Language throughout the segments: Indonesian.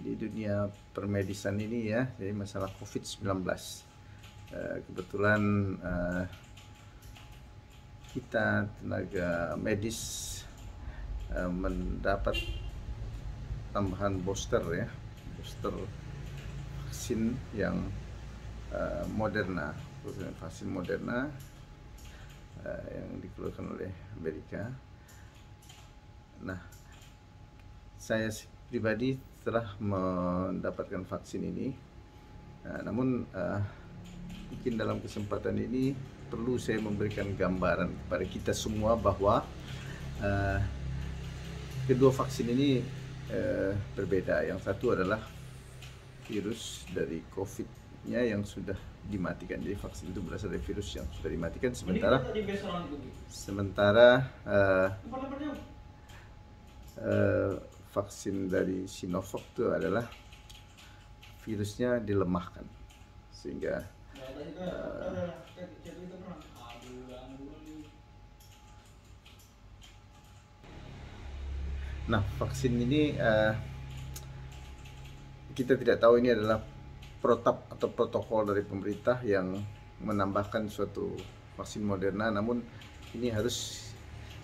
di dunia permedisan ini ya, jadi masalah COVID-19. Kebetulan kita tenaga medis mendapat tambahan booster vaksin yang Moderna, vaksin Moderna yang dikeluarkan oleh Amerika. Nah, saya pribadi telah mendapatkan vaksin ini, namun mungkin dalam kesempatan ini perlu saya memberikan gambaran kepada kita semua bahwa kedua vaksin ini berbeda. Yang satu adalah virus dari COVID-nya yang sudah dimatikan. Jadi vaksin itu berasal dari virus yang sudah dimatikan, sementara vaksin dari Sinovac itu adalah virusnya dilemahkan sehingga nah, vaksin ini kita tidak tahu ini adalah protap atau protokol dari pemerintah yang menambahkan suatu vaksin Moderna, namun ini harus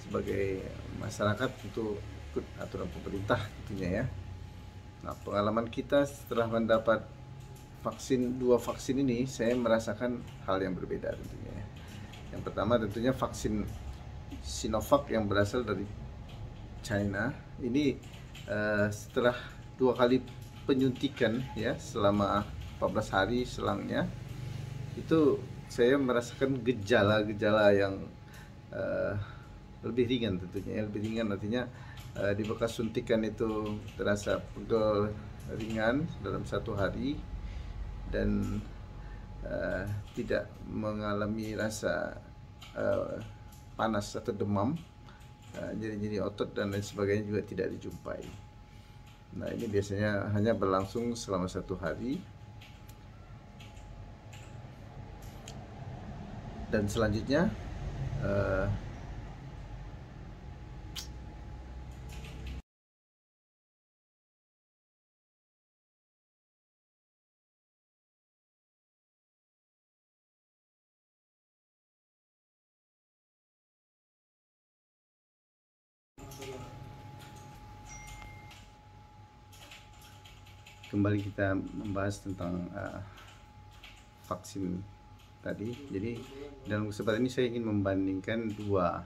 sebagai masyarakat untuk ikut aturan pemerintah tentunya ya. Nah, pengalaman kita setelah mendapat dua vaksin ini, saya merasakan hal yang berbeda tentunya ya. Yang pertama tentunya vaksin Sinovac yang berasal dari China ini setelah 2 kali penyuntikan ya selama 14 hari selangnya, itu saya merasakan gejala-gejala yang lebih ringan tentunya ya. Lebih ringan artinya di bekas suntikan itu terasa pegel ringan dalam 1 hari dan tidak mengalami rasa panas atau demam, nyeri-nyeri otot dan lain sebagainya juga tidak dijumpai. Nah, ini biasanya hanya berlangsung selama 1 hari. Dan selanjutnya kembali kita membahas tentang vaksin tadi. Jadi dalam kesempatan ini saya ingin membandingkan dua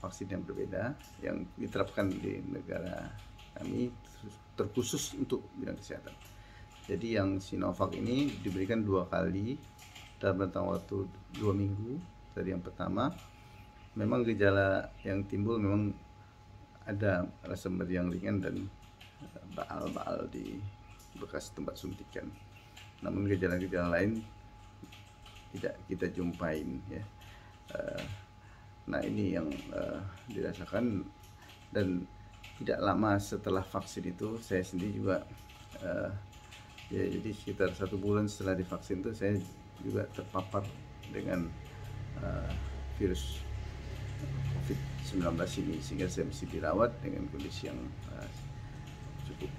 vaksin yang berbeda yang diterapkan di negara kami, terkhusus untuk bidang kesehatan. Jadi yang Sinovac ini diberikan 2 kali dalam rentang waktu 2 minggu. Dari yang pertama, memang gejala yang timbul memang ada rasa meriang ringan dan baal-baal di bekas tempat suntikan. Namun gejala-gejala lain tidak kita jumpain ya. Nah, ini yang dirasakan, dan tidak lama setelah vaksin itu saya sendiri juga ya, jadi sekitar 1 bulan setelah divaksin itu saya juga terpapar dengan virus COVID-19 ini, sehingga saya mesti dirawat dengan kondisi yang cukup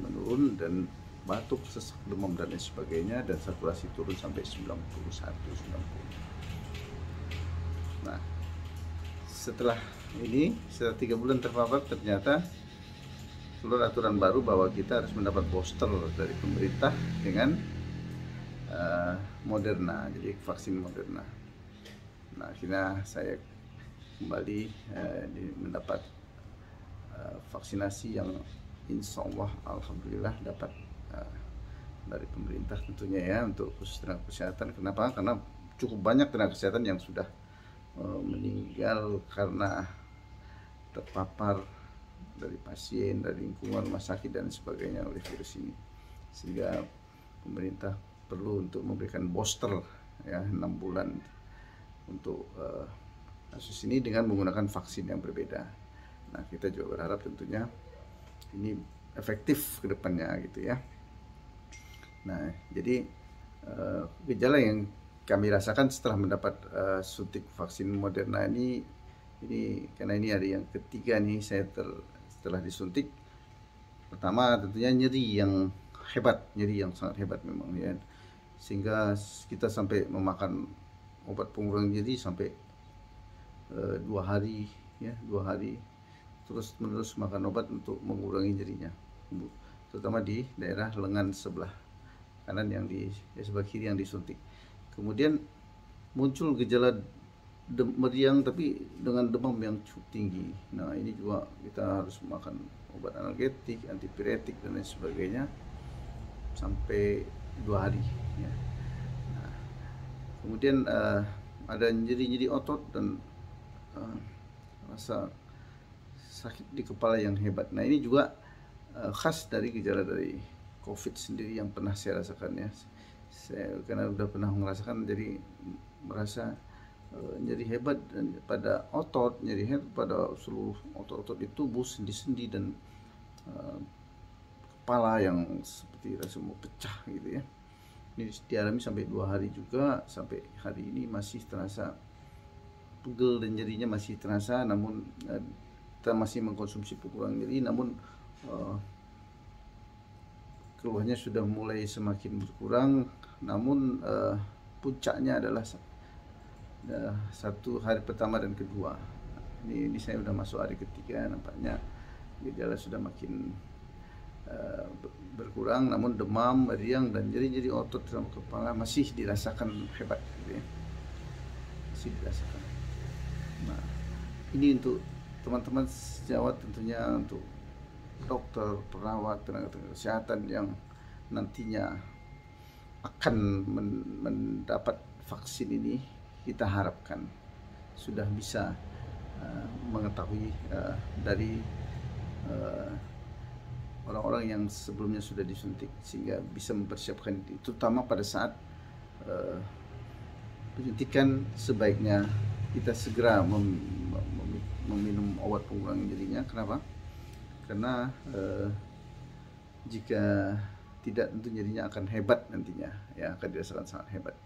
menurun, dan batuk, sesak, demam dan lain sebagainya, dan saturasi turun sampai 91-90. Nah, setelah 3 bulan terpapar, ternyata keluar aturan baru bahwa kita harus mendapat booster dari pemerintah dengan Moderna, jadi vaksin Moderna. Nah, akhirnya saya kembali mendapat vaksinasi yang insya Allah alhamdulillah dapat dari pemerintah tentunya ya, untuk khusus tenaga kesehatan. Kenapa? Karena cukup banyak tenaga kesehatan yang sudah meninggal karena terpapar dari pasien, dari lingkungan rumah sakit dan sebagainya oleh virus ini, sehingga pemerintah perlu untuk memberikan booster ya 6 bulan untuk kasus ini dengan menggunakan vaksin yang berbeda. Nah, kita juga berharap tentunya ini efektif ke depannya gitu ya. Nah, jadi gejala yang kami rasakan setelah mendapat suntik vaksin Moderna ini Ini karena ini hari yang ketiga nih saya setelah disuntik. Pertama tentunya nyeri yang hebat, nyeri yang sangat hebat memang ya, sehingga kita sampai memakan obat pengurang nyeri sampai 2 hari ya, 2 hari terus menerus makan obat untuk mengurangi nyerinya, terutama di daerah lengan sebelah kanan yang sebelah kiri yang disuntik. Kemudian muncul gejala meriang tapi dengan demam yang cukup tinggi. Nah ini juga kita harus makan obat analgetik, antipiretik dan lain sebagainya sampai 2 hari ya. Nah, kemudian ada nyeri-nyeri otot dan rasa sakit di kepala yang hebat. Nah ini juga khas dari gejala dari COVID sendiri yang pernah saya rasakan ya. Saya karena udah pernah merasakan, jadi merasa nyeri hebat pada otot, nyeri hebat pada seluruh otot-otot di tubuh, sendi-sendi dan kepala yang seperti rasa mau pecah gitu ya. Ini dialami sampai 2 hari juga, sampai hari ini masih terasa pegel dan nyerinya masih terasa, namun kita masih mengkonsumsi pengurang nyeri, namun keluhannya sudah mulai semakin berkurang. Namun puncaknya adalah 1 hari pertama dan kedua. Ini saya sudah masuk hari ketiga, nampaknya gejala sudah makin berkurang, namun demam, meriang dan nyeri-nyeri otot dalam kepala masih dirasakan hebat gitu ya. Masih dirasakan. Nah, ini untuk teman-teman sejawat, tentunya untuk dokter, perawat, tenaga kesehatan yang nantinya akan mendapat vaksin ini. Kita harapkan sudah bisa mengetahui dari orang-orang yang sebelumnya sudah disuntik, sehingga bisa mempersiapkan diri, terutama pada saat penyuntikan. Sebaiknya kita segera meminum obat pengurang nyerinya. Kenapa? Karena jika tidak, tentu nyerinya akan hebat nantinya ya, akan dirasakan sangat hebat.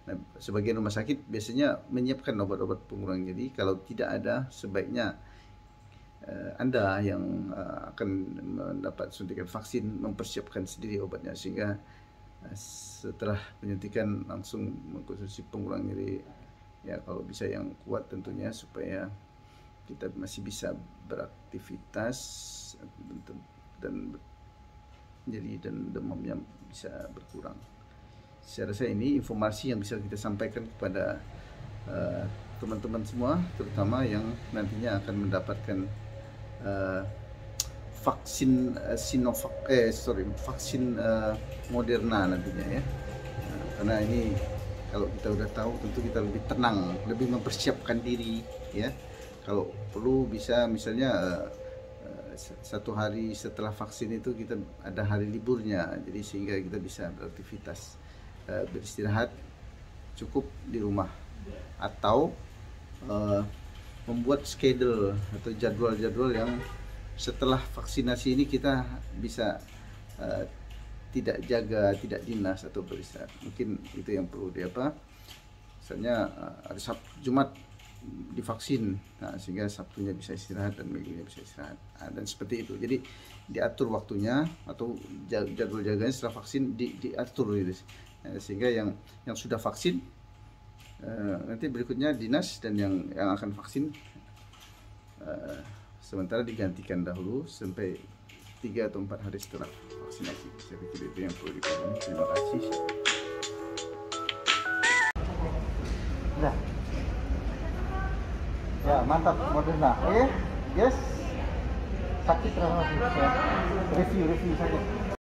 Nah, sebagian rumah sakit biasanya menyiapkan obat-obat pengurang nyeri. Kalau tidak ada, sebaiknya Anda yang akan mendapat suntikan vaksin mempersiapkan sendiri obatnya, sehingga setelah penyuntikan langsung mengkonsumsi pengurang nyeri ya, kalau bisa yang kuat tentunya, supaya kita masih bisa beraktivitas dan nyeri dan demamnya bisa berkurang. Saya rasa ini informasi yang bisa kita sampaikan kepada teman-teman semua, terutama yang nantinya akan mendapatkan vaksin Sinovac, vaksin Moderna nantinya ya. Karena ini kalau kita udah tahu, tentu kita lebih tenang, lebih mempersiapkan diri ya. Kalau perlu bisa misalnya 1 hari setelah vaksin itu kita ada hari liburnya, jadi sehingga kita bisa beraktivitas, beristirahat cukup di rumah, atau membuat schedule atau jadwal-jadwal yang setelah vaksinasi ini kita bisa tidak dinas atau beristirahat. Mungkin itu yang perlu misalnya hari Sabtu, Jumat divaksin, nah, sehingga Sabtunya bisa istirahat dan Minggunya bisa istirahat, dan seperti itu. Jadi diatur waktunya atau jadwal jaganya setelah vaksin diatur gitu. Sehingga yang sudah vaksin nanti berikutnya dinas, dan yang akan vaksin sementara digantikan dahulu sampai 3 atau 4 hari setelah vaksinasi. Saya pikir itu yang perlu dipahami. Terima kasih. Nah. Ya, mantap Moderna. Oke, yes. Sakit terus ya. Review sakit.